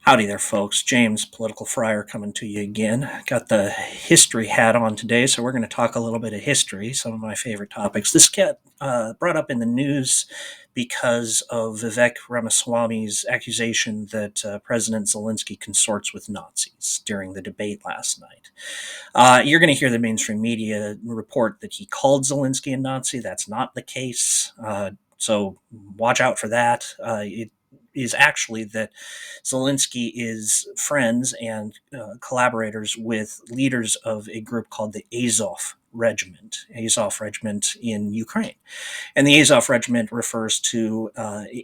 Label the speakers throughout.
Speaker 1: Howdy there, folks. James, Political Friar, coming to you again. Got the history hat on today, so we're going to talk a little bit of history, some of my favorite topics. This got brought up in the news because of Vivek Ramaswamy's accusation that President Zelensky consorts with Nazis during the debate last night. You're going to hear the mainstream media report that he called Zelensky a Nazi. That's not the case. So watch out for that. It is actually that Zelensky is friends and collaborators with leaders of a group called the Azov Regiment in Ukraine. And the Azov Regiment refers to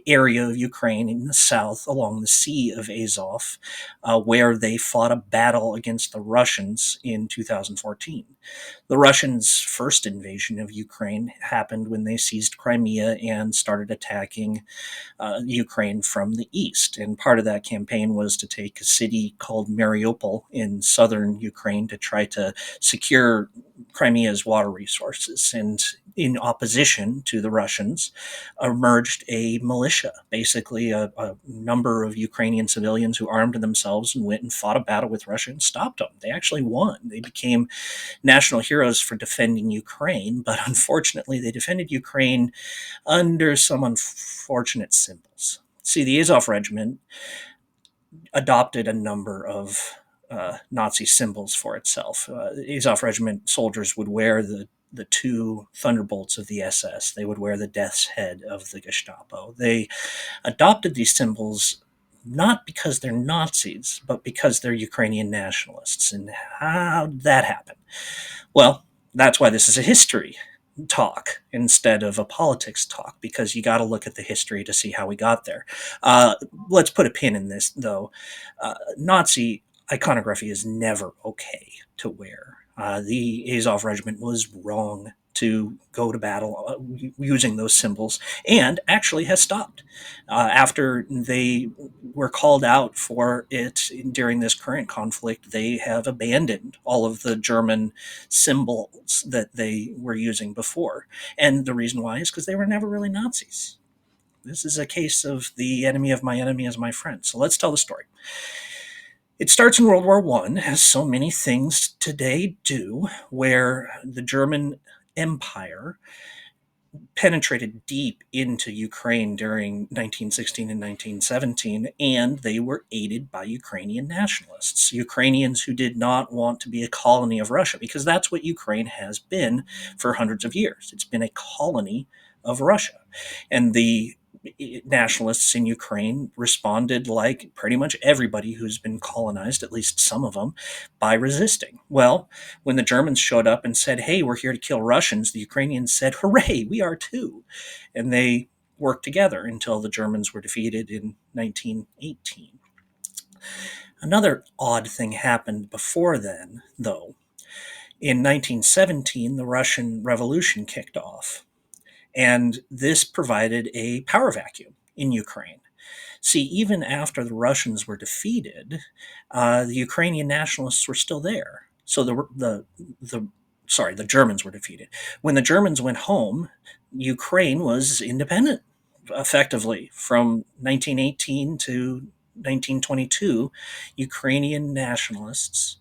Speaker 1: area of Ukraine in the south along the Sea of Azov, where they fought a battle against the Russians in 2014. The Russians' first invasion of Ukraine happened when they seized Crimea and started attacking Ukraine from the east. And part of that campaign was to take a city called Mariupol in southern Ukraine to try to secure Crimea's water resources. And in opposition to the Russians, emerged a militia, basically a number of Ukrainian civilians who armed themselves and went and fought a battle with Russia and stopped them. They actually won. They became national heroes for defending Ukraine, but unfortunately, they defended Ukraine under some unfortunate symbols. See, the Azov Regiment adopted a number of Nazi symbols for itself. The Azov Regiment soldiers would wear the two thunderbolts of the SS. They would wear the death's head of the Gestapo. They adopted these symbols not because they're Nazis, but because they're Ukrainian nationalists. And how did that happen? Well, that's why this is a history talk instead of a politics talk, because you got to look at the history to see how we got there. Let's put a pin in this, though. Nazi iconography is never okay to wear. The Azov Regiment was wrong to go to battle using those symbols, and actually has stopped after they were called out for it during this current conflict. They have abandoned all of the German symbols that they were using before, and the reason why is because they were never really Nazis. This is a case of the enemy of my enemy is my friend. So let's tell the story. It starts in World War I, as so many things today do, where the German Empire penetrated deep into Ukraine during 1916 and 1917, and they were aided by Ukrainian nationalists, Ukrainians who did not want to be a colony of Russia, because that's what Ukraine has been for hundreds of years. It's been a colony of Russia. And the nationalists in Ukraine responded like pretty much everybody who's been colonized, at least some of them, by resisting. Well, when the Germans showed up and said, "Hey, we're here to kill Russians," the Ukrainians said, "Hooray, we are too." And they worked together until the Germans were defeated in 1918. Another odd thing happened before then, though. In 1917, the Russian Revolution kicked off, and this provided a power vacuum in Ukraine. See, even after the Russians were defeated, the Ukrainian nationalists were still there. So the Germans were defeated. When the Germans went home, Ukraine was independent, effectively, from 1918 to 1922. Ukrainian nationalists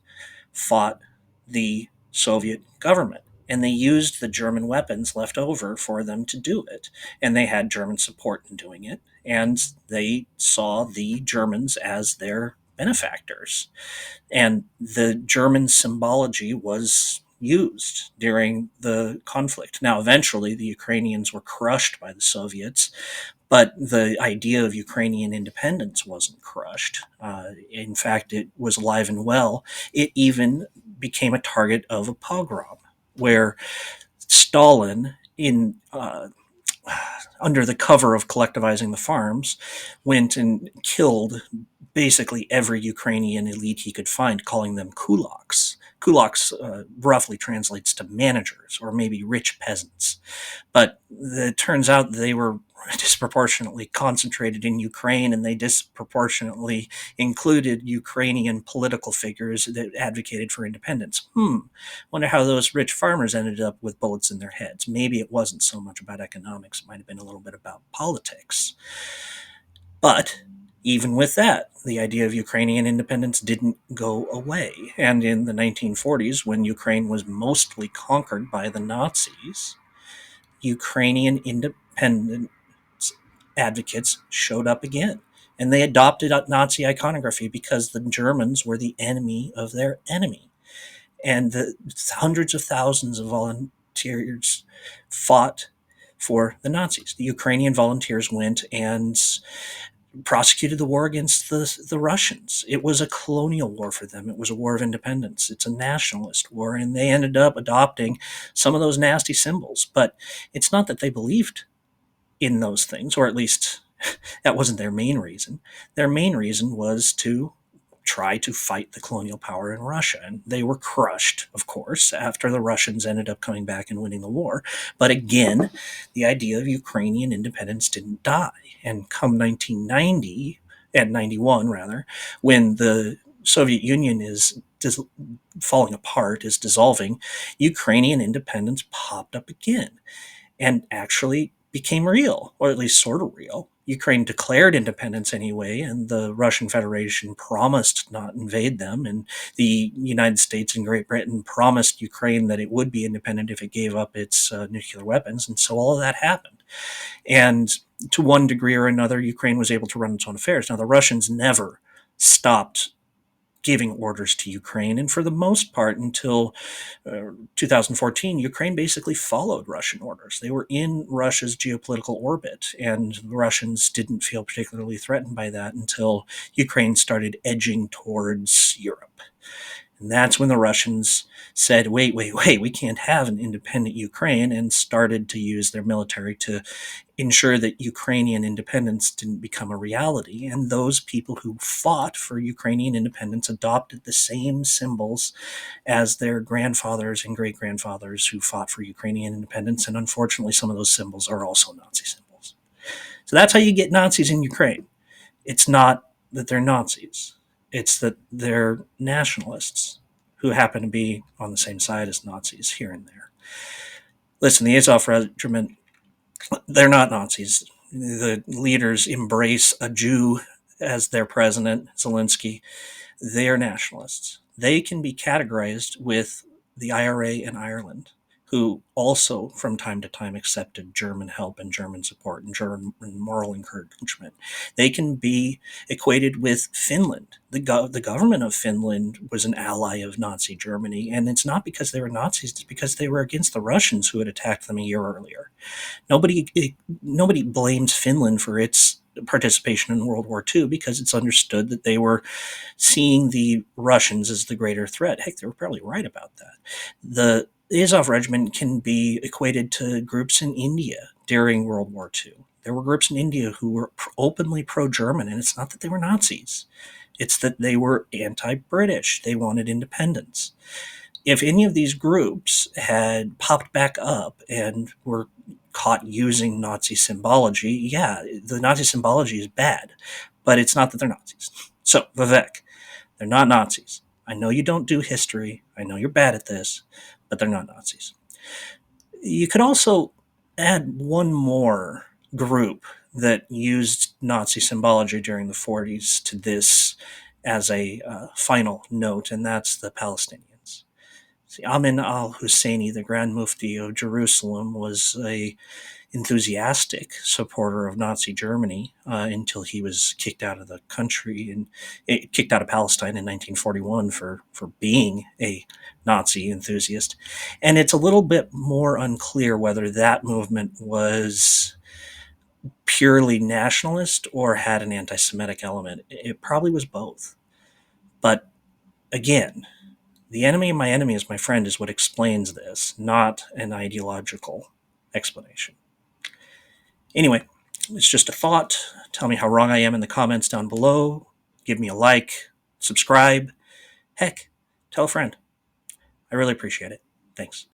Speaker 1: fought the Soviet government, and they used the German weapons left over for them to do it. And they had German support in doing it, and they saw the Germans as their benefactors. And the German symbology was used during the conflict. Now, eventually, the Ukrainians were crushed by the Soviets, but the idea of Ukrainian independence wasn't crushed. In fact, it was alive and well. It even became a target of a pogrom, where Stalin, in under the cover of collectivizing the farms, went and killed basically every Ukrainian elite he could find, calling them kulaks. Kulaks roughly translates to managers or maybe rich peasants. But it turns out they were disproportionately concentrated in Ukraine, and they disproportionately included Ukrainian political figures that advocated for independence. Wonder how those rich farmers ended up with bullets in their heads. Maybe it wasn't so much about economics. It might have been a little bit about politics. But Even with that, the idea of Ukrainian independence didn't go away. And in the 1940s, when Ukraine was mostly conquered by the Nazis, Ukrainian independence advocates showed up again. And they adopted Nazi iconography because the Germans were the enemy of their enemy. And the hundreds of thousands of volunteers fought for the Nazis. The Ukrainian volunteers went and prosecuted the war against the Russians. It was a colonial war for them. It was a war of independence. It's a nationalist war, and they ended up adopting some of those nasty symbols. But it's not that they believed in those things, or at least that wasn't their main reason. Their main reason was to try to fight the colonial power in Russia. And they were crushed, of course, after the Russians ended up coming back and winning the war. But again, the idea of Ukrainian independence didn't die. And come 1990, and 91 rather, when the Soviet Union is falling apart, is dissolving, Ukrainian independence popped up again and actually became real, or at least sort of real. Ukraine declared independence anyway, and the Russian Federation promised not invade them, and the United States and Great Britain promised Ukraine that it would be independent if it gave up its nuclear weapons, and so all of that happened. And to one degree or another, Ukraine was able to run its own affairs. Now, the Russians never stopped giving orders to Ukraine. And for the most part, until 2014, Ukraine basically followed Russian orders. They were in Russia's geopolitical orbit, and the Russians didn't feel particularly threatened by that until Ukraine started edging towards Europe. And that's when the Russians said, wait, we can't have an independent Ukraine, and started to use their military to ensure that Ukrainian independence didn't become a reality. And those people who fought for Ukrainian independence adopted the same symbols as their grandfathers and great grandfathers who fought for Ukrainian independence. And unfortunately, some of those symbols are also Nazi symbols. So that's how you get Nazis in Ukraine. It's not that they're Nazis, it's that they're nationalists who happen to be on the same side as Nazis here and there. Listen, the Azov Regiment, they're not Nazis. The leaders embrace a Jew as their president, Zelensky. They are nationalists. They can be categorized with the IRA in Ireland, who also from time to time accepted German help and German support and German moral encouragement. They can be equated with Finland. The government of Finland was an ally of Nazi Germany, and it's not because they were Nazis, it's because they were against the Russians who had attacked them a year earlier. Nobody blames Finland for its participation in World War II because it's understood that they were seeing the Russians as the greater threat. Heck, they were probably right about that. The Azov Regiment can be equated to groups in India during World War II. There were groups in India who were openly pro-German, and it's not that they were Nazis. It's that they were anti-British. They wanted independence. If any of these groups had popped back up and were caught using Nazi symbology, yeah, the Nazi symbology is bad, but it's not that they're Nazis. So, Vivek, they're not Nazis. I know you don't do history. I know you're bad at this, but they're not Nazis. You could also add one more group that used Nazi symbology during the 40s to this as a final note, and that's the Palestinians. See, Amin al-Husseini, the Grand Mufti of Jerusalem, was a enthusiastic supporter of Nazi Germany until he was kicked out of the country and kicked out of Palestine in 1941 for being a Nazi enthusiast. And it's a little bit more unclear whether that movement was purely nationalist or had an anti-Semitic element. It probably was both. But again, the enemy of my enemy is my friend is what explains this, not an ideological explanation. Anyway, it's just a thought. Tell me how wrong I am in the comments down below. Give me a like, subscribe. Heck, tell a friend. I really appreciate it. Thanks.